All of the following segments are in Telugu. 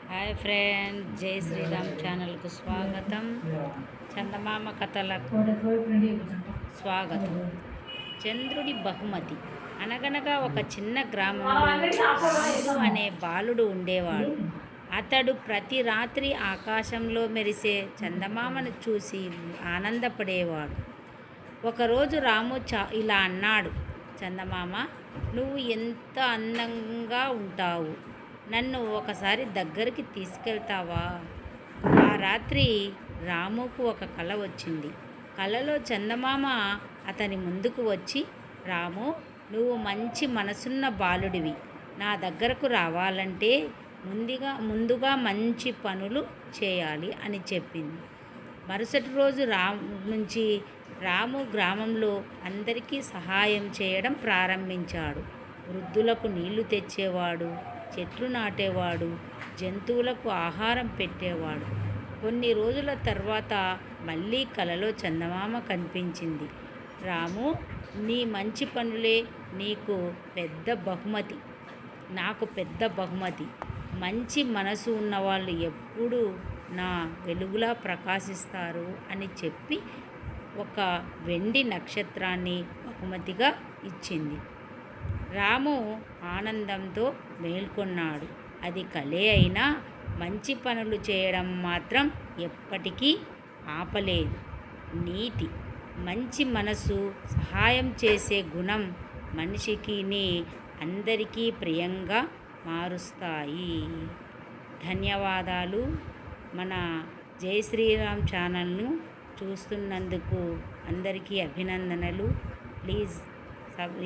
హాయ్ ఫ్రెండ్, జై శ్రీరామ్ ఛానల్కు స్వాగతం. చందమామ కథలకు స్వాగతం. చంద్రుడి బహుమతి. అనగనగా ఒక చిన్న గ్రామంలో రాముడు అనే బాలుడు ఉండేవాడు. అతడు ప్రతి రాత్రి ఆకాశంలో మెరిసే చందమామను చూసి ఆనందపడేవాడు. ఒకరోజు రాము ఇలా అన్నాడు, చందమామ, నువ్వు ఎంత అందంగా ఉంటావు, నన్ను ఒకసారి దగ్గరికి తీసుకెళ్తావా? ఆ రాత్రి రాముకు ఒక కల వచ్చింది. కలలో చందమామ అతని ముందుకు వచ్చి, రాము, నువ్వు మంచి మనసున్న బాలుడివి, నా దగ్గరకు రావాలంటే ముందుగా మంచి పనులు చేయాలి అని చెప్పింది. మరుసటి రోజు రాము గ్రామంలో అందరికీ సహాయం చేయడం ప్రారంభించాడు. వృద్ధులకు నీళ్లు తెచ్చేవాడు, చెట్లు నాటేవాడు, జంతువులకు ఆహారం పెట్టేవాడు. కొన్ని రోజుల తర్వాత మళ్ళీ కలలో చందమామ కనిపించింది. రాము, నీ మంచి పనులే నాకు పెద్ద బహుమతి. మంచి మనసు ఉన్నవాళ్ళు ఎప్పుడూ నా వెలుగులా ప్రకాశిస్తారు అని చెప్పి ఒక వెండి నక్షత్రాన్ని బహుమతిగా ఇచ్చింది. రాము ఆనందంతో మేల్కొన్నాడు. అది కలే అయినా మంచి పనులు చేయడం మాత్రం ఎప్పటికీ ఆపలేదు. నీతి, మంచి మనసు, సహాయం చేసే గుణం మనిషికి అందరికీ ప్రియంగా మారుస్తాయి. ధన్యవాదాలు. మన జై శ్రీరామ్ ఛానల్ను చూస్తున్నందుకు అందరికీ అభినందనలు. ప్లీజ్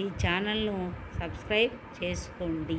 ఈ ఛానల్ను సబ్స్క్రైబ్ చేసుకోండి.